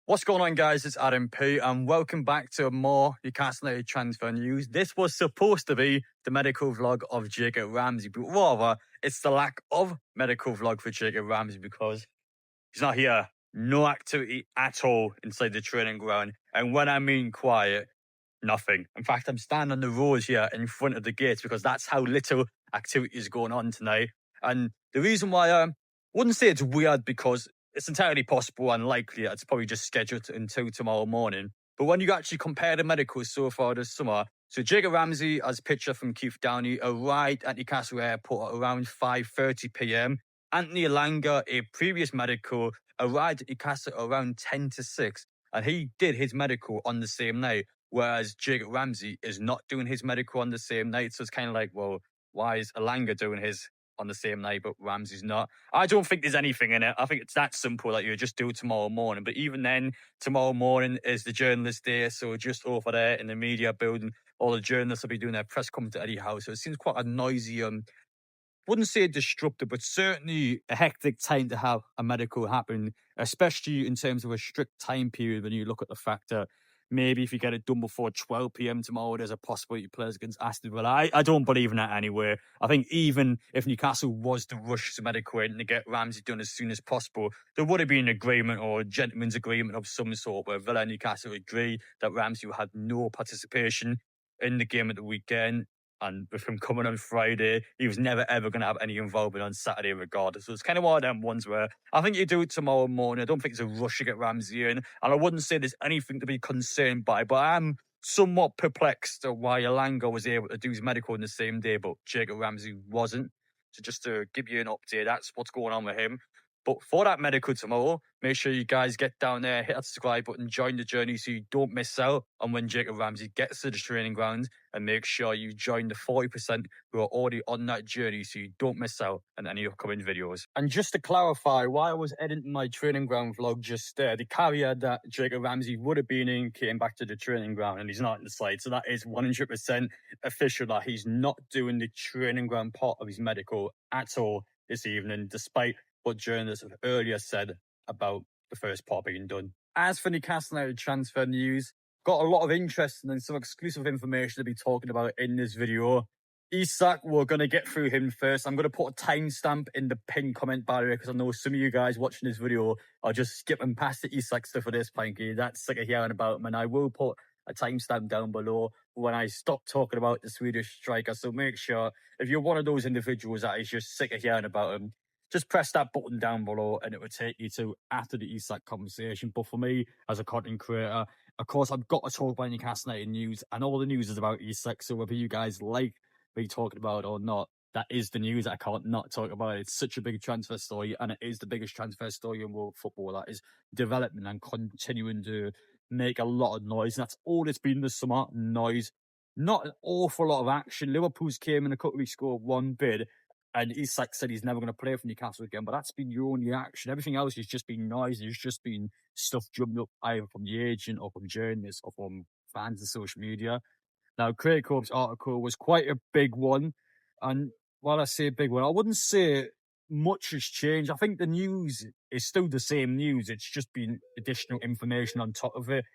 What's going on, guys? It's Adam P, and welcome back to more Newcastle United transfer news. This was supposed to be the medical vlog of Jacob Ramsey, but rather it's the lack of medical vlog for Jacob Ramsey because he's not here. No activity at all inside the training ground, and when I mean quiet, nothing. In fact, I'm standing on the road here in front of the gates because that's how little activity is going on tonight. And the reason why I wouldn't say it's weird because it's entirely possible and likely that it's probably just scheduled until tomorrow morning. But when you actually compare the medicals so far this summer, so Jacob Ramsey, as picture from Keith Downey, arrived at Newcastle Airport at around 5:30 p.m. Anthony Elanga, a previous medical, arrived at Newcastle around 10 to 6, and he did his medical on the same night, whereas Jacob Ramsey is not doing his medical on the same night. So it's kind of like, well, why is Elanga doing his on the same night, but Ramsey's not? I don't think there's anything in it. I think it's that simple that you just do it tomorrow morning. But even then, tomorrow morning is the journalist day, so just over there in the media building, all the journalists will be doing their press conference anyhow. So it seems quite a noisy, wouldn't say disruptive, but certainly a hectic time to have a medical happen, especially in terms of a strict time period when you look at the fact that maybe if you get it done before 12 p.m. tomorrow, there's a possibility players against Aston Villa. I don't believe in that anyway. I think even if Newcastle was to rush to medical and to get Ramsey done as soon as possible, there would have been an agreement or a gentleman's agreement of some sort where Villa and Newcastle agree that Ramsey will have no participation in the game at the weekend. And with him coming on Friday, he was never ever going to have any involvement on Saturday regardless. So it's kind of one of them ones where I think you do it tomorrow morning. I don't think it's a rush to get Ramsey in. And I wouldn't say there's anything to be concerned by, but I am somewhat perplexed at why Elanga was able to do his medical on the same day, but Jacob Ramsey wasn't. So just to give you an update, that's what's going on with him. But for that medical tomorrow, make sure you guys get down there, hit that subscribe button, join the journey so you don't miss out on when Jacob Ramsey gets to the training ground, and make sure you join the 40% who are already on that journey so you don't miss out on any upcoming videos. And just to clarify, why I was editing my training ground vlog just there, the caveat that Jacob Ramsey would have been in, came back to the training ground, and he's not in the slide. So that is 100% official that he's not doing the training ground part of his medical at all this evening, despite what journalists have earlier said about the first part being done. As for Newcastle United transfer news, got a lot of interest and some exclusive information to be talking about in this video. Isak, we're going to get through him first. I'm going to put a timestamp in the pinned comment barrier because I know some of you guys watching this video are just skipping past the Isak stuff for this point. That's sick of hearing about him, and I will put a timestamp down below when I stop talking about the Swedish striker. So make sure, if you're one of those individuals that is just sick of hearing about him, just press that button down below and it will take you to after the Isak conversation. But for me, as a content creator, of course, I've got to talk about Newcastle United news, and all the news is about Isak. So whether you guys like me talking about it or not, that is the news. I can't not talk about it. It's such a big transfer story, and it is the biggest transfer story in world football. That is development and continuing to make a lot of noise. And that's all it's been this summer, noise. Not an awful lot of action. Liverpool's came in a couple of weeks ago, one bid, and Isak said he's never going to play for Newcastle again, but that's been your only action. Everything else has just been noise. There's just been stuff drummed up either from the agent or from journalists or from fans of social media. Now, Craig Cope's article was quite a big one. And while I say big one, I wouldn't say much has changed. I think the news is still the same news. It's just been additional information on top of it.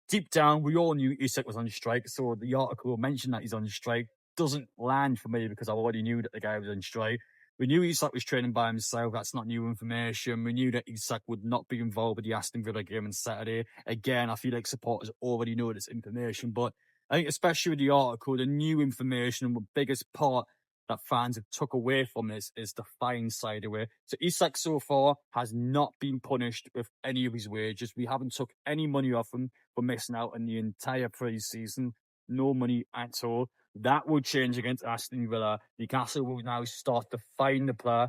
Deep down, we all knew Isak was on strike. So the article mentioned that he's on strike doesn't land for me because I already knew that the guy was on strike. We knew Isak was training by himself. That's not new information. We knew that Isak would not be involved with the Aston Villa game on Saturday. Again, I feel like supporters already know this information, but I think especially with the article, the new information and the biggest part that fans have took away from this is the fine side of it. So Isak so far has not been punished with any of his wages. We haven't took any money off him for missing out on the entire pre-season. No money at all. That will change against Aston Villa. Newcastle will now start to fine the player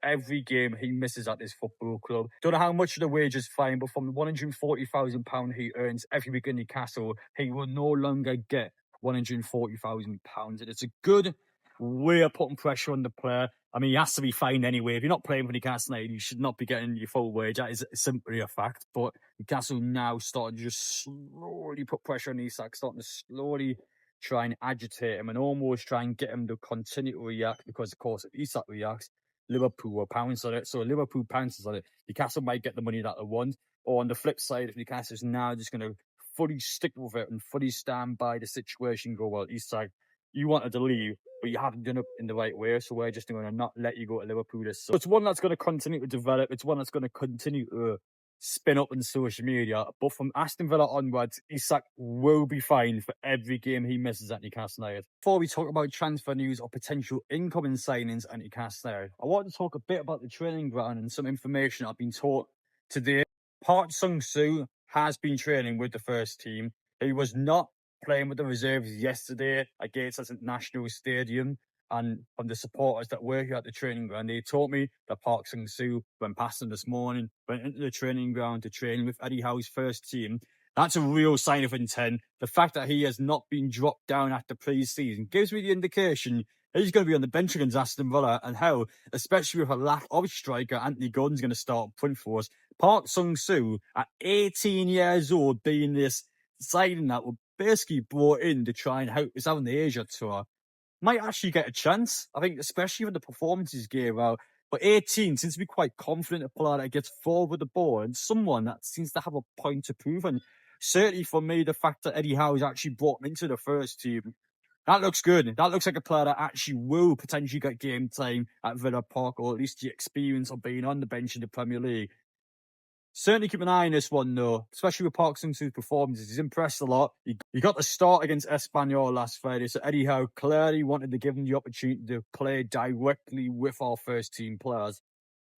every game he misses at this football club. Don't know how much of the wage is fine, but from the £140,000 he earns every week in Newcastle, he will no longer get £140,000. And it's a good way of putting pressure on the player. I mean, he has to be fined anyway. If you're not playing for Newcastle United, you should not be getting your full wage. That is simply a fact. But Newcastle now starting to just slowly put pressure on Isak, starting to slowly try and agitate him and almost try and get him to continue to react, because, of course, if Isak reacts, Liverpool will pounce on it. So Liverpool pounces on it. Newcastle might get the money that they want. Or on the flip side, if Newcastle is now just going to fully stick with it and fully stand by the situation, go, well, Isak, you wanted to leave, but you haven't done it in the right way, so we're just going to not let you go to Liverpool. So it's one that's going to continue to develop. It's one that's going to continue to spin up on social media. But from Aston Villa onwards, Isak will be fined for every game he misses at Newcastle United. Before we talk about transfer news or potential incoming signings at Newcastle United, I want to talk a bit about the training ground and some information I've been taught today. Parkinson has been training with the first team. He was not playing with the reserves yesterday against us at National Stadium. And from the supporters that were here at the training ground, they told me that Park Sung-soo, when passing this morning, went into the training ground to train with Eddie Howe's first team. That's a real sign of intent. The fact that he has not been dropped down after pre-season gives me the indication he's going to be on the bench against Aston Villa, and how, especially with a lack of striker, Anthony Gordon's going to start up front for us. Park Sung-soo, at 18 years old, being this signing that were basically brought in to try and help us out on the Asia tour, might actually get a chance. I think, especially when the performances gave out. But 18 seems to be quite confident, a player that gets forward with the ball, and someone that seems to have a point to prove. And certainly for me, the fact that Eddie Howe has actually brought him into the first team, that looks good. That looks like a player that actually will potentially get game time at Villa Park, or at least the experience of being on the bench in the Premier League. Certainly keep an eye on this one, though, especially with Park Sung-soo's performances. He's impressed a lot. He got the start against Espanyol last Friday, so Eddie Howe clearly wanted to give him the opportunity to play directly with our first team players.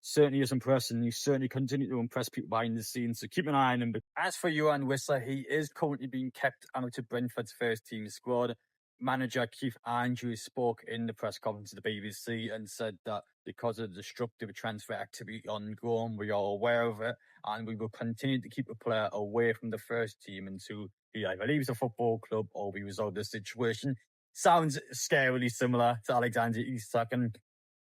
Certainly is impressed, and he's certainly continued to impress people behind the scenes, so keep an eye on him. As for Yoane Wissa, he is currently being kept out of Brentford's first team squad. Manager Keith Andrews spoke in the press conference to the BBC and said that because of the destructive transfer activity ongoing, we are aware of it, and we will continue to keep a player away from the first team until he either leaves the football club or we resolve the situation. Sounds scarily similar to Alexander Isak. And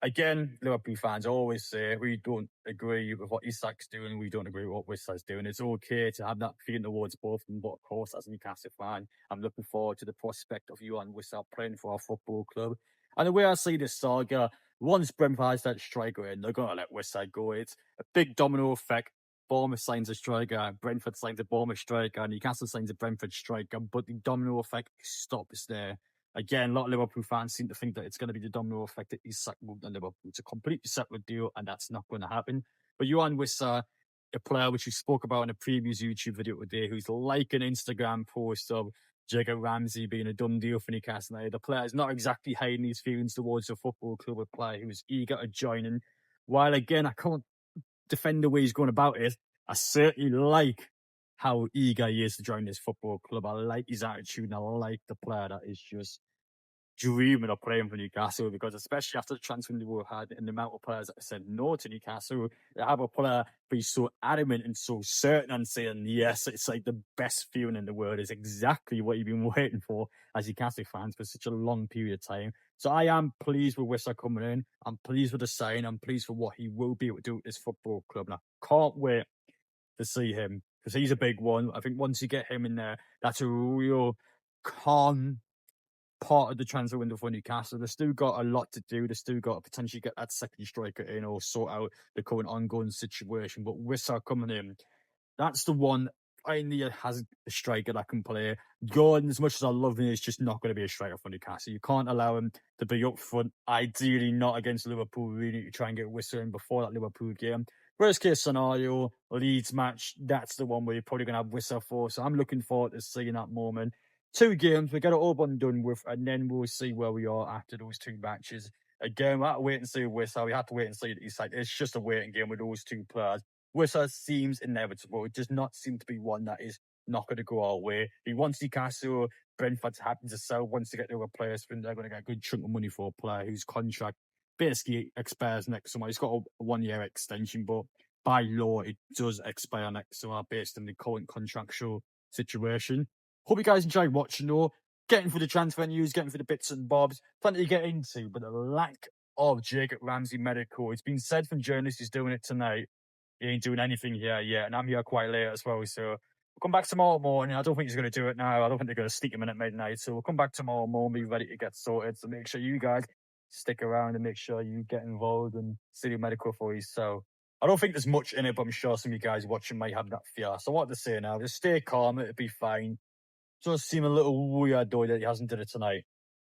again, Liverpool fans always say we don't agree with what Isak's doing, we don't agree with what Wissa's doing. It's okay to have that feeling towards both of them, but of course, as a Newcastle fan, I'm looking forward to the prospect of Yoane Wissa playing for our football club. And the way I see this saga, once Brentford has that striker in, they're going to let Wissa go. It's a big domino effect. Bournemouth signs a striker, Brentford signs a Bournemouth striker, Newcastle signs a Brentford striker, but the domino effect stops there. Again, a lot of Liverpool fans seem to think that it's going to be the domino effect that Isak moved on Liverpool. It's a completely separate deal, and that's not going to happen. But Yoane Wissa, a player which we spoke about in a previous YouTube video today, who's like an Instagram post of Jacob Ramsey being a done deal for Newcastle United. The player is not exactly hiding his feelings towards the football club, a player who's eager to join in. While again, I can't defend the way he's going about it, I certainly like how eager he is to join this football club. I like his attitude, and I like the player that is just dreaming of playing for Newcastle, because especially after the transfer window we had and the amount of players that said no to Newcastle, to have a player be so adamant and so certain and saying yes, it's like the best feeling in the world. Is exactly what you've been waiting for as Newcastle fans for such a long period of time. So I am pleased with Wissa coming in. I'm pleased with the sign. I'm pleased with what he will be able to do with this football club. And I can't wait to see him, because he's a big one. I think once you get him in there, that's a real calm part of the transfer window for Newcastle. They've still got a lot to do. They've still got to potentially get that second striker in or sort out the current ongoing situation. But Wissa coming in, that's the one finally has a striker that can play. Gordon, as much as I love him, is just not going to be a striker for Newcastle. You can't allow him to be up front, ideally not against Liverpool. We need to try and get Wissa in before that Liverpool game. Worst case scenario, Leeds match, that's the one where you're probably going to have Wissa for. So I'm looking forward to seeing that moment. 2 games, we get it all done with, and then we'll see where we are after those 2 matches. Again, we have to wait and see with Wissa. We have to wait and see that he's like, it's just a waiting game with those 2 players. Wissa seems inevitable. It does not seem to be one that is not going to go our way. He wants Newcastle, Brentford's happy to sell, wants to get the replacement. They're going to get a good chunk of money for a player whose contract basically expires next summer. He's got a 1-year extension, but by law, it does expire next summer based on the current contractual situation. Hope you guys enjoyed watching, though. Getting for the transfer news, getting for the bits and bobs. Plenty to get into, but the lack of Jacob Ramsey medical. It's been said from journalists he's doing it tonight. He ain't doing anything here yet, and I'm here quite late as well, so we'll come back tomorrow morning. I don't think he's going to do it now. I don't think they're going to stick him in at midnight, so we'll come back tomorrow morning, be ready to get sorted. So make sure you guys stick around and make sure you get involved and see the medical for yourself. I don't think there's much in it, but I'm sure some of you guys watching might have that fear. So what to say now? Just stay calm, it'll be fine. Just seem a little weird though that he hasn't did it tonight.